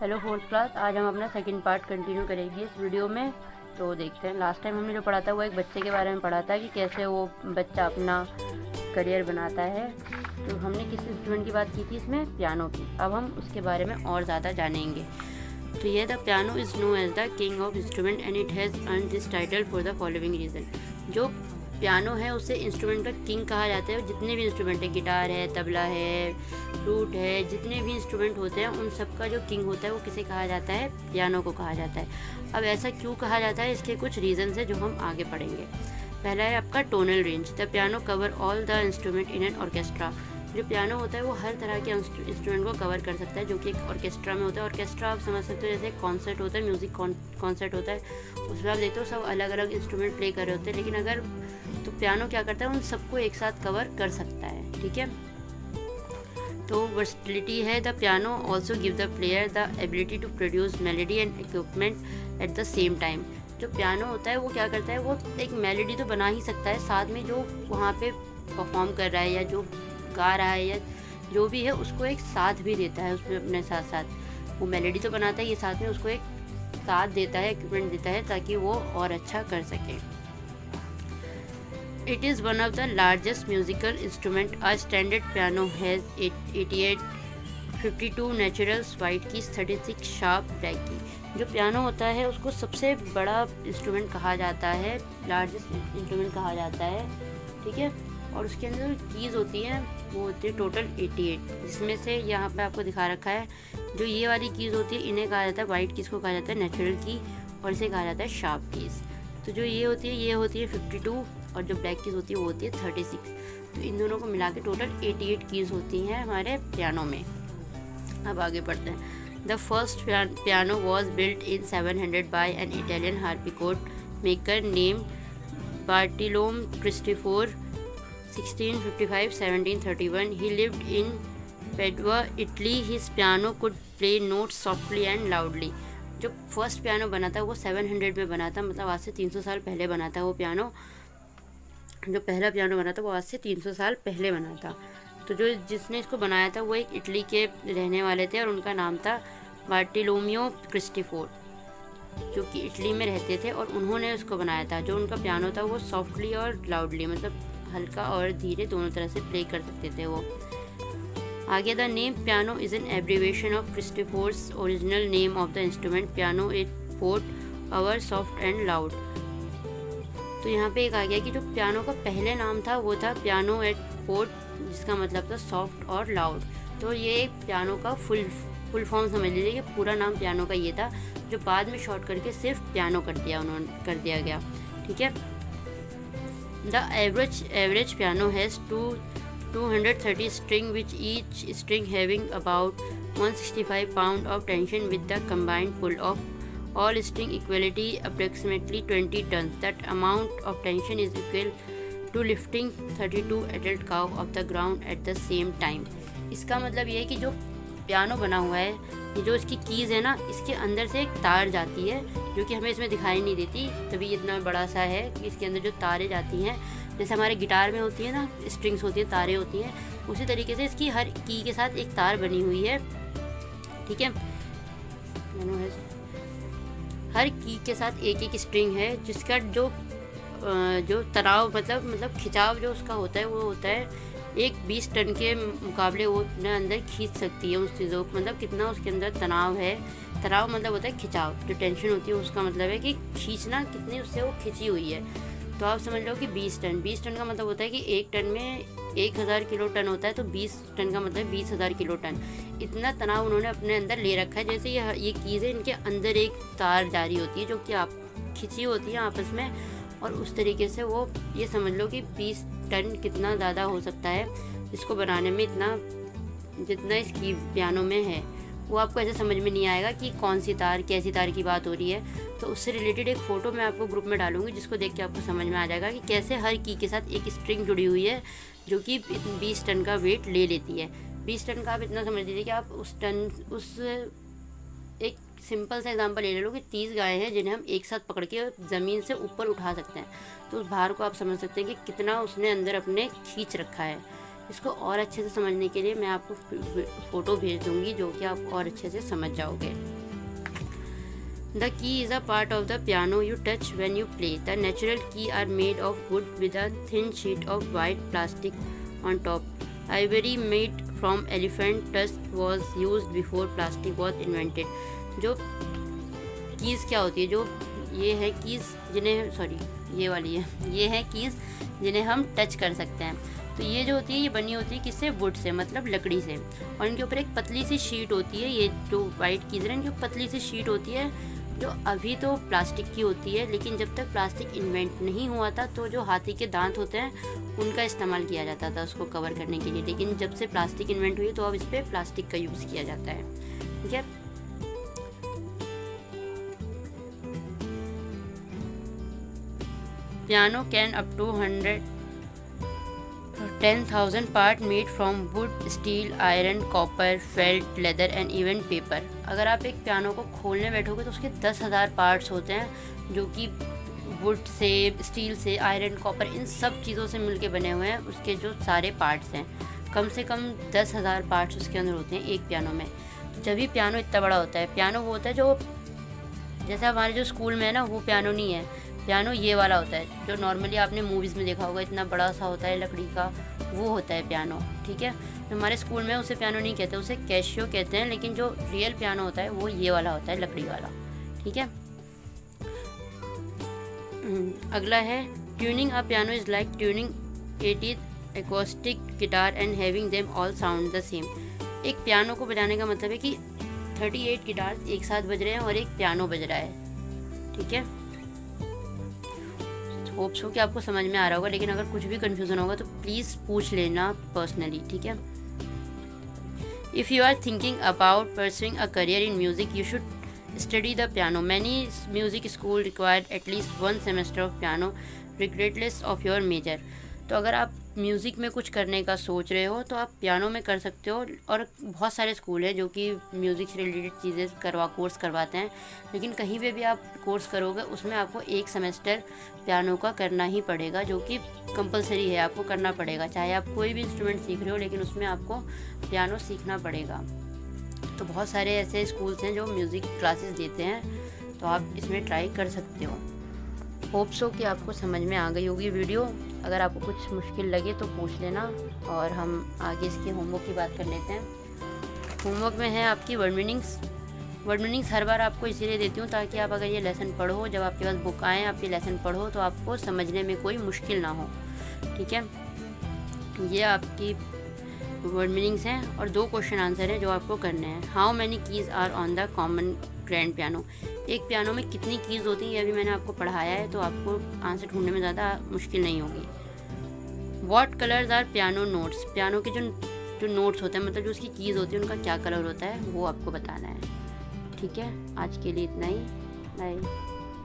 Hello fourth class. आज हम अपना सेकंड पार्ट कंटिन्यू करेंगे इस वीडियो में। तो देखते हैं, लास्ट टाइम हमने जो पढ़ा था वो एक बच्चे के बारे में पढ़ा था कि कैसे वो बच्चा अपना करियर बनाता है। तो हमने किस इंस्ट्रूमेंट की बात की थी इसमें? पियानो की। अब हम उसके बारे में और ज़्यादा जानेंगे। तो ये the piano is known as the king of instrument and it has earn this title for the following reason. जो पियानो है उसे इंस्ट्रूमेंट का किंग कहा जाता है। जितने भी इंस्ट्रूमेंट है, गिटार है, तबला है, फ्लूट है, जितने भी इंस्ट्रूमेंट होते हैं उन सब का जो किंग होता है वो किसे कहा जाता है? पियानो को कहा जाता है। अब ऐसा क्यों कहा जाता है, इसके कुछ रीज़न्स है जो हम आगे पढ़ेंगे। पहला है आपका tonal range. The piano cover all the instrument in an orchestra. जो पियानो होता है वो हर तरह के इंस्ट्रूमेंट को कवर कर सकता है जो कि एक ऑर्केस्ट्रा में होता है। ऑर्केस्ट्रा आप समझ सकते हो जैसे कॉन्सर्ट होता है, म्यूज़िक कॉन्सर्ट होता है, उसमें आप देखते हो सब अलग अलग इंस्ट्रूमेंट प्ले कर रहे होते हैं। लेकिन अगर तो पियानो क्या करता है, उन सबको एक साथ कवर कर सकता है। ठीक है, तो वर्सटिलिटी है। The piano also give the player the ability to produce melody and equipment at the same time. जो पियानो होता है वो क्या करता है, वो एक मेलोडी तो बना ही सकता है, साथ में जो वहाँ पे परफॉर्म कर रहा है या जो गा रहा है या जो भी है उसको एक साथ भी देता है उसमें अपने साथ साथ। वो मेलोडी तो बनाता है, ये साथ में उसको एक साथ देता है, इक्विपमेंट देता है ताकि वो और अच्छा कर सके। It is one of the largest musical instrument. A standard piano has 88 52 naturals, white keys, 36 sharp black key. जो पियानो होता है उसको सबसे बड़ा इंस्ट्रूमेंट कहा जाता है, लार्जेस्ट इंस्ट्रूमेंट कहा जाता है। ठीक है, और उसके अंदर जो कीज़ होती हैं वो होती है टोटल 88, जिसमें से यहाँ पे आपको दिखा रखा है जो ये वाली कीज़ होती है इन्हें कहा जाता है, वाइट कीज़ को कहा जाता है नेचुरल की, और इसे कहा जाता है शार्प कीज़। तो जो ये होती है 52 और जो ब्लैक कीज़ होती है वो होती है 36। तो इन दोनों को मिला के टोटल 88 कीज़ होती हैं हमारे पियानो में। अब आगे बढ़ते हैं। The first piano was built in 700 by an Italian harpsichord maker name Bartolomeo Cristofori 1655-1731. He lived in Padua, Italy. His piano could play notes softly and loudly. जो फर्स्ट पियानो बना था वो 700 में बना था, मतलब आज से 300 साल पहले बना था वो पियानो। जो पहला पियानो बना था वो आज से 300 साल पहले बना था। तो जो जिसने इसको बनाया था वो एक इटली के रहने वाले थे और उनका नाम था बार्टिलोमियो क्रिस्टोफर, जो कि इटली में रहते थे और उन्होंने उसको बनाया था। जो उनका पियानो था वो सॉफ्टली और लाउडली, मतलब हल्का और धीरे दोनों तरह से प्ले कर सकते थे वो। आगे, the name piano is an abbreviation of Cristofori's original name of the instrument piano at fourth hour soft and loud. तो यहाँ पे एक आ गया कि जो पियानो का पहले नाम था वो था पियानो एट फोर्थ, जिसका मतलब था सॉफ्ट और लाउड। तो ये एक पियानो का फुल फॉर्म समझ लीजिए कि पूरा नाम पियानो का ये था, जो बाद में शॉर्ट करके सिर्फ पियानो कर दिया गया। ठीक है, the average piano has 230 string, which each string having about 165 pound of tension with the combined pull of all string equality approximately 20 tons. That amount of tension is equal to lifting 32 adult cow off the ground at the same time. इसका मतलब ये है कि जो piano बना हुआ है, ये जो इसकी कीज़ है ना, इसके अंदर से एक तार जाती है जो कि हमें इसमें दिखाई नहीं देती, तभी इतना बड़ा सा है कि इसके अंदर जो तारें जाती हैं, जैसे हमारे गिटार में होती है ना, स्ट्रिंग्स होती हैं, तारें होती हैं, उसी तरीके से इसकी हर की के साथ एक तार बनी हुई है। ठीक है, हर की के साथ एक एक स्ट्रिंग है जिसका जो तनाव मतलब खिंचाव जो उसका होता है वो होता है एक 20 टन के मुकाबले वो अपने अंदर खींच सकती है उस चीज़ों को, मतलब कितना उसके अंदर तनाव है। तनाव मतलब होता है खिंचाव, जो टेंशन होती है उसका मतलब है कि खींचना कितनी उससे वो खिंची हुई है। तो आप समझ लो कि 20 टन का मतलब होता है कि एक टन में 1000 किलो टन होता है, तो 20 टन का मतलब 20,000 किलो टन। इतना तनाव उन्होंने अपने अंदर ले रखा है। जैसे ये चीज़ें इनके अंदर एक तार जारी होती है जो कि आप खिंची होती है आपस में, और उस तरीके से वो ये समझ लो कि 20 टन कितना ज़्यादा हो सकता है इसको बनाने में, इतना जितना इसकी पियानो में है वो आपको ऐसे समझ में नहीं आएगा कि कौन सी तार कैसी तार की बात हो रही है। तो उससे रिलेटेड एक फ़ोटो मैं आपको ग्रुप में डालूंगी जिसको देख के आपको समझ में आ जाएगा कि कैसे हर की के साथ एक स्ट्रिंग जुड़ी हुई है जो कि 20 टन का वेट ले लेती है। 20 टन का आप इतना समझ लीजिए कि आप उस एक सिंपल सा एग्जांपल ले लो कि 30 गायें हैं जिन्हें हम एक साथ पकड़ के ज़मीन से ऊपर उठा सकते हैं। तो उस भार को आप समझ सकते हैं कि कितना उसने अंदर अपने खींच रखा है। इसको और अच्छे से समझने के लिए मैं आपको फ़ोटो भेज दूँगी, जो कि आप और अच्छे से समझ जाओगे। The key is a part of the piano you touch when you play. The natural keys are made of wood with a thin sheet of white plastic on top. Ivory made from elephant tusk was used before plastic was invented. जो keys क्या होती है, जो ये है keys जिन्हें ये वाली है, ये है कीज़ जिन्हें हम टच कर सकते हैं। तो ये जो होती है ये बनी होती है किससे, वुड से, मतलब लकड़ी से, और इनके ऊपर एक पतली सी शीट होती है। ये जो वाइट कीज़ है इनकी पतली सी शीट होती है, जो अभी तो प्लास्टिक की होती है, लेकिन जब तक प्लास्टिक इन्वेंट नहीं हुआ था तो जो हाथी के दांत होते हैं उनका इस्तेमाल किया जाता था उसको कवर करने के लिए। लेकिन जब से प्लास्टिक इन्वेंट हुई तो अब इस पर प्लास्टिक का यूज़ किया जाता है। ठीक है, piano can up to 10,000 part made from wood, steel, iron, copper, felt, leather and even paper. अगर आप एक पियानो को खोलने बैठोगे तो उसके 10,000 पार्ट्स होते हैं, जो कि वुड से, स्टील से, आयरन, कॉपर, इन सब चीज़ों से मिलके बने हुए हैं। उसके जो सारे पार्ट्स हैं, कम से कम 10,000 पार्ट्स उसके अंदर होते हैं एक पियानो में। जब भी पियानो इतना बड़ा होता है, पियानो वो होता है जो जैसे हमारे जो स्कूल में है ना, वो पियानो नहीं है, पियानो ये वाला होता है जो नॉर्मली आपने मूवीज़ में देखा होगा, इतना बड़ा सा होता है लकड़ी का, वो होता है पियानो। ठीक है, तो हमारे स्कूल में उसे पियानो नहीं कहते, उसे कैशियो कहते हैं, लेकिन जो रियल पियानो होता है वो ये वाला होता है, लकड़ी वाला। ठीक है, अगला है tuning a piano is like tuning 80 acoustic guitar and having them all sound the same. एक पियानो को बजाने का मतलब है कि 38 गिटार एक साथ बज रहे हैं और एक पियानो बज रहा है। ठीक है, होप सो कि आपको समझ में आ रहा होगा, लेकिन अगर कुछ भी कन्फ्यूज़न होगा तो प्लीज़ पूछ लेना पर्सनली। ठीक है, if you are thinking about pursuing a career in music you should study the piano. Many music school required at least 1 semester of piano regardless of your major. तो अगर आप म्यूज़िक में कुछ करने का सोच रहे हो तो आप पियानो में कर सकते हो, और बहुत सारे स्कूल हैं जो कि म्यूज़िक से रिलेटेड चीज़ें कोर्स करवाते हैं। लेकिन कहीं पे भी आप कोर्स करोगे उसमें आपको 1 सेमेस्टर पियानो का करना ही पड़ेगा, जो कि कंपलसरी है, आपको करना पड़ेगा। चाहे आप कोई भी इंस्ट्रूमेंट सीख रहे हो, लेकिन उसमें आपको पियानो सीखना पड़ेगा। तो बहुत सारे ऐसे स्कूल्स हैं जो म्यूज़िक क्लासेस देते हैं, तो आप इसमें ट्राई कर सकते हो। होप सो कि आपको समझ में आ गई होगी वीडियो। अगर आपको कुछ मुश्किल लगे तो पूछ लेना, और हम आगे इसके होमवर्क की बात कर लेते हैं। होमवर्क में है आपकी वर्ड मीनिंग्स। वर्ड मीनिंग्स हर बार आपको इसीलिए देती हूँ ताकि आप अगर ये लेसन पढ़ो, जब आपके पास बुक आए आप ये लेसन पढ़ो तो आपको समझने में कोई मुश्किल ना हो। ठीक है, ये आपकी वर्ड मीनिंग्स हैं, और 2 क्वेश्चन आंसर हैं जो आपको करने हैं। How many keys are on the common grand piano. एक पियानो में कितनी कीज़ होती हैं ये अभी मैंने आपको पढ़ाया है, तो आपको आंसर ढूंढने में ज़्यादा मुश्किल नहीं होगी। What colours are piano notes. Piano के जो नोट्स होते हैं, मतलब जो उसकी कीज़ होती है, उनका क्या कलर होता है वो आपको बताना है। ठीक है, आज के लिए इतना ही, बाय।